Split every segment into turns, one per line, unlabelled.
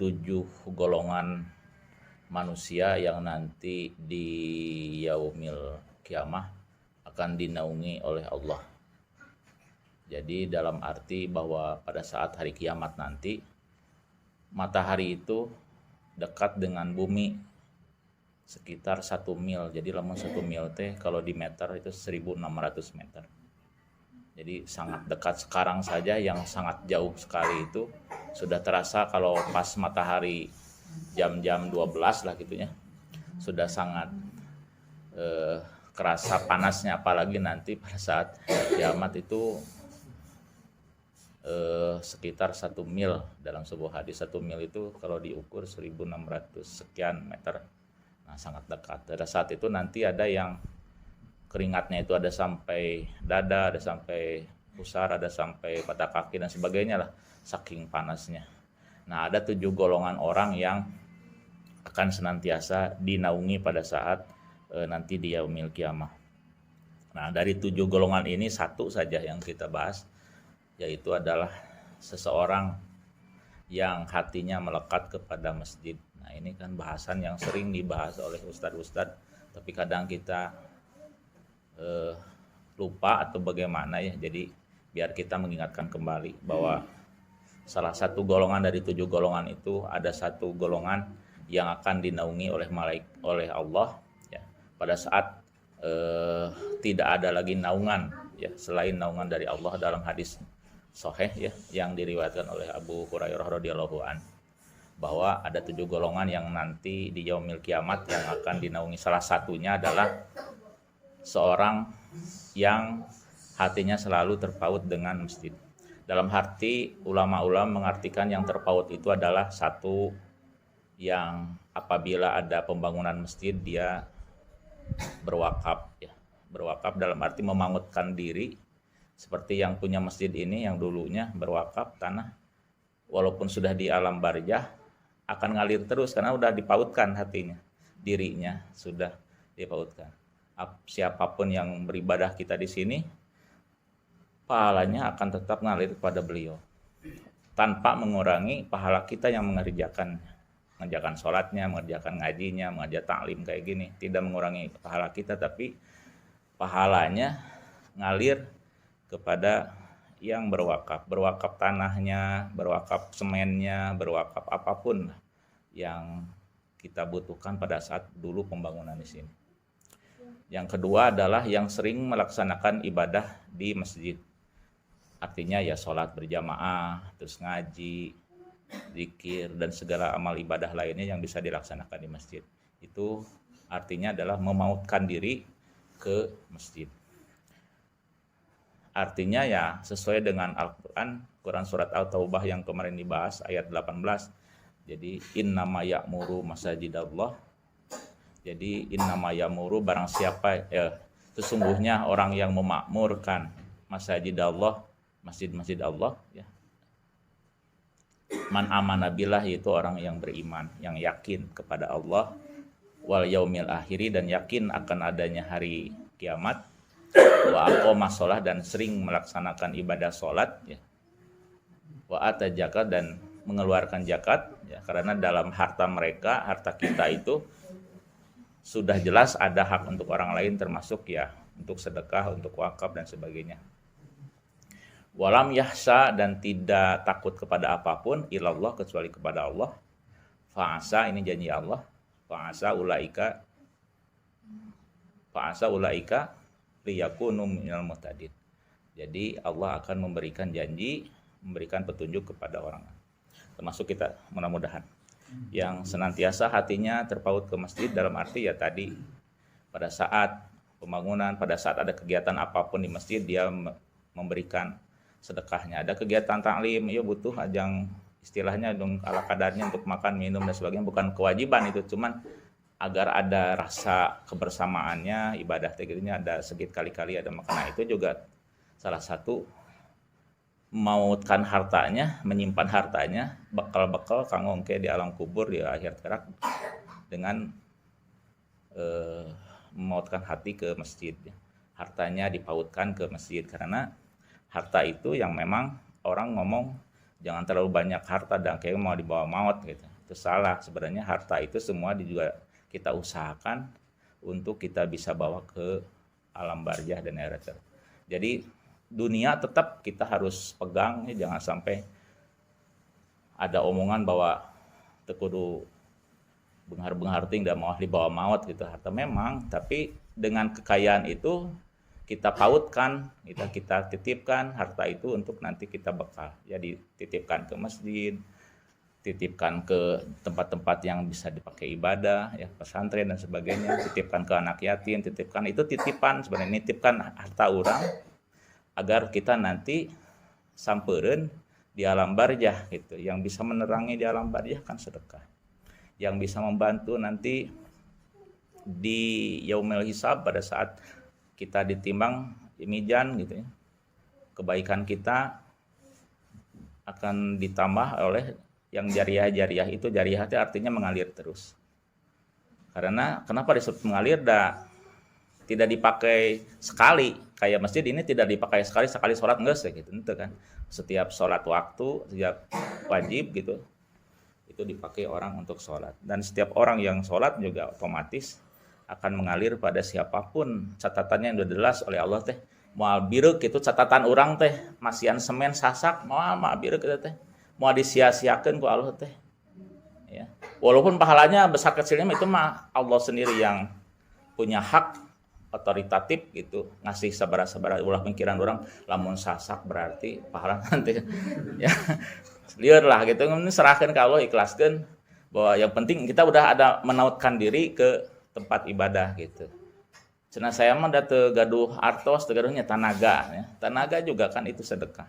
7 golongan manusia yang nanti di yaumil kiamah akan dinaungi oleh Allah. Jadi dalam arti bahwa pada saat hari kiamat nanti matahari itu dekat dengan bumi sekitar 1 mil. Jadi lamun 1 mil teh kalau di meter itu 1600 meter. Jadi sangat dekat. Sekarang saja yang sangat jauh sekali itu sudah terasa kalau pas matahari jam-jam 12 lah gitunya. Sudah sangat kerasa panasnya, apalagi nanti pada saat kiamat itu sekitar 1 mil. Dalam sebuah hadis 1 mil itu kalau diukur 1600 sekian meter. Nah, sangat dekat. Pada saat itu nanti ada yang keringatnya itu ada sampai dada, ada sampai pusar, ada sampai pada kaki dan sebagainya lah, saking panasnya. Nah, ada 7 golongan orang yang akan senantiasa dinaungi pada saat nanti di yaumil kiamah. Nah, dari 7 golongan ini satu saja yang kita bahas, yaitu adalah seseorang yang hatinya melekat kepada masjid. Nah, ini kan bahasan yang sering dibahas oleh ustadz-ustadz, tapi kadang kita lupa atau bagaimana ya. Jadi biar kita mengingatkan kembali bahwa salah satu golongan dari 7 golongan itu ada satu golongan yang akan dinaungi oleh Allah ya, pada saat tidak ada lagi naungan ya selain naungan dari Allah, dalam hadis sahih ya yang diriwayatkan oleh Abu Hurairah radhiyallahu an, bahwa ada 7 golongan yang nanti di yaumil kiamat yang akan dinaungi. Salah satunya adalah seorang yang hatinya selalu terpaut dengan masjid. Dalam arti ulama-ulama mengartikan yang terpaut itu adalah satu yang apabila ada pembangunan masjid dia berwakaf ya. Berwakaf dalam arti memanutkan diri seperti yang punya masjid ini yang dulunya berwakaf tanah, walaupun sudah di alam barzah akan ngalir terus karena udah dipautkan hatinya, dirinya sudah dipautkan. Siapapun yang beribadah kita di sini, pahalanya akan tetap ngalir kepada beliau tanpa mengurangi pahala kita yang mengerjakan sholatnya, mengerjakan ngajinya, mengajar taklim kayak gini. Tidak mengurangi pahala kita, tapi pahalanya ngalir kepada yang berwakaf tanahnya, berwakaf semennya, berwakaf apapun yang kita butuhkan pada saat dulu pembangunan di sini. Yang kedua adalah yang sering melaksanakan ibadah di masjid. Artinya ya sholat berjamaah, terus ngaji, zikir, dan segala amal ibadah lainnya yang bisa dilaksanakan di masjid. Itu artinya adalah memautkan diri ke masjid. Artinya ya sesuai dengan Al-Quran, Quran surat At-Taubah yang kemarin dibahas ayat 18. Jadi innama ya'muru masajidallah. Jadi innama ya'muru barang siapa sesungguhnya orang yang memakmurkan masajidallah, masjid-masjid Allah ya. Man amana billah, yaitu orang yang beriman, yang yakin kepada Allah, wal yaumil akhiri, dan yakin akan adanya hari kiamat, wa aqoma sholah, dan sering melaksanakan ibadah sholat ya, wa ata zakat, dan mengeluarkan zakat ya, karena dalam harta mereka, harta kita itu sudah jelas ada hak untuk orang lain, termasuk ya untuk sedekah, untuk wakaf dan sebagainya. Walam yahsa, dan tidak takut kepada apapun ilallah, kecuali kepada Allah. Fa'asa, ini janji Allah. Fa'asa ulaika liyakunu minal muhtadin. Jadi Allah akan memberikan janji, memberikan petunjuk kepada orang, termasuk kita mudah-mudahan, yang senantiasa hatinya terpaut ke masjid. Dalam arti ya tadi, pada saat pembangunan, pada saat ada kegiatan apapun di masjid, dia memberikan sedekahnya. Ada kegiatan taklim, ya butuh ajang istilahnya dong ala kadarnya untuk makan, minum dan sebagainya, bukan kewajiban itu, cuman agar ada rasa kebersamaannya, ibadah tegirnya ada sedikit kali-kali ada makanan. Itu juga salah satu memautkan hartanya, menyimpan hartanya, bekal-bekal kanggo engke di alam kubur di akhir kerak, dengan memautkan hati ke masjid. Hartanya dipautkan ke masjid, karena harta itu yang memang orang ngomong jangan terlalu banyak harta dan kayak mau dibawa maut gitu. Itu salah. Sebenarnya harta itu semua juga kita usahakan untuk kita bisa bawa ke alam barzah dan akhirat. Jadi dunia tetap kita harus pegang, ya, jangan sampai ada omongan bahwa tekudu benghar-benghar ting dan mau dibawa maut gitu. Harta memang, tapi dengan kekayaan itu kita pautkan, kita titipkan harta itu untuk nanti kita bekal. Jadi titipkan ke masjid, titipkan ke tempat-tempat yang bisa dipakai ibadah, ya pesantren dan sebagainya, titipkan ke anak yatim, titipkan itu titipan sebenarnya, nitipkan harta orang agar kita nanti sampereun di alam barzah gitu. Yang bisa menerangi di alam barzah kan sedekah. Yang bisa membantu nanti di yaumil hisab pada saat kita ditimbang di mizan gitu ya. Kebaikan kita akan ditambah oleh yang jariah itu. Jariah itu artinya mengalir terus. Karena kenapa disebut mengalir? Tidak dipakai sekali, kayak masjid ini tidak dipakai sekali sholat enggak sih gitu, itu kan. Setiap sholat waktu, setiap wajib gitu, itu dipakai orang untuk sholat. Dan setiap orang yang sholat juga otomatis akan mengalir pada siapapun. Catatannya yang udah jelas oleh Allah teh, moal biruk itu catatan orang teh, masian semen sasak, moal biruk itu teh, mau disia-siakeun ku Allah teh. Ya. Walaupun pahalanya besar kecilnya itu mah Allah sendiri yang punya hak otoritatif gitu, ngasih sabar-sabar ulah pikiran orang lamun sasak berarti pahala nanti ya liar lah gitu, serahkan ke Allah, ikhlaskan bahwa yang penting kita udah ada menautkan diri ke tempat ibadah gitu. Cenah saya mah da teu gaduh artos, teu gaduhnya tenaga ya. Tenaga juga kan itu sedekah.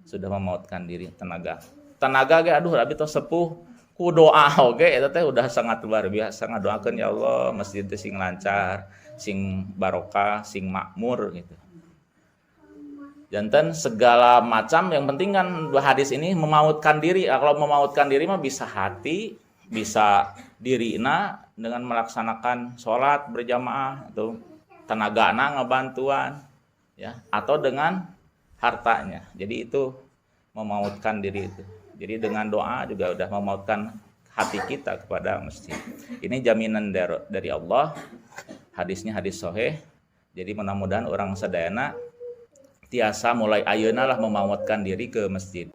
Sudah memautkan diri tenaga. Tenaga ge aduh abi tos sepuh ku doa oge eta teh udah sangat luar biasa, ngadoakeun ya Allah masjid teh sing lancar, sing barokah, sing makmur gitu. Janten segala macam, yang penting kan hadis ini memautkan diri. Kalau memautkan diri mah bisa hati, bisa dirina dengan melaksanakan sholat berjamaah atau tenagana ngebantuan ya, atau dengan hartanya. Jadi itu memautkan diri itu. Jadi dengan doa juga udah memautkan hati kita kepada masjid. Ini jaminan dari Allah. Hadisnya hadis sahih. Jadi mudah-mudahan orang sadayana tiasa mulai ayeuna lah memautkan diri ke masjid.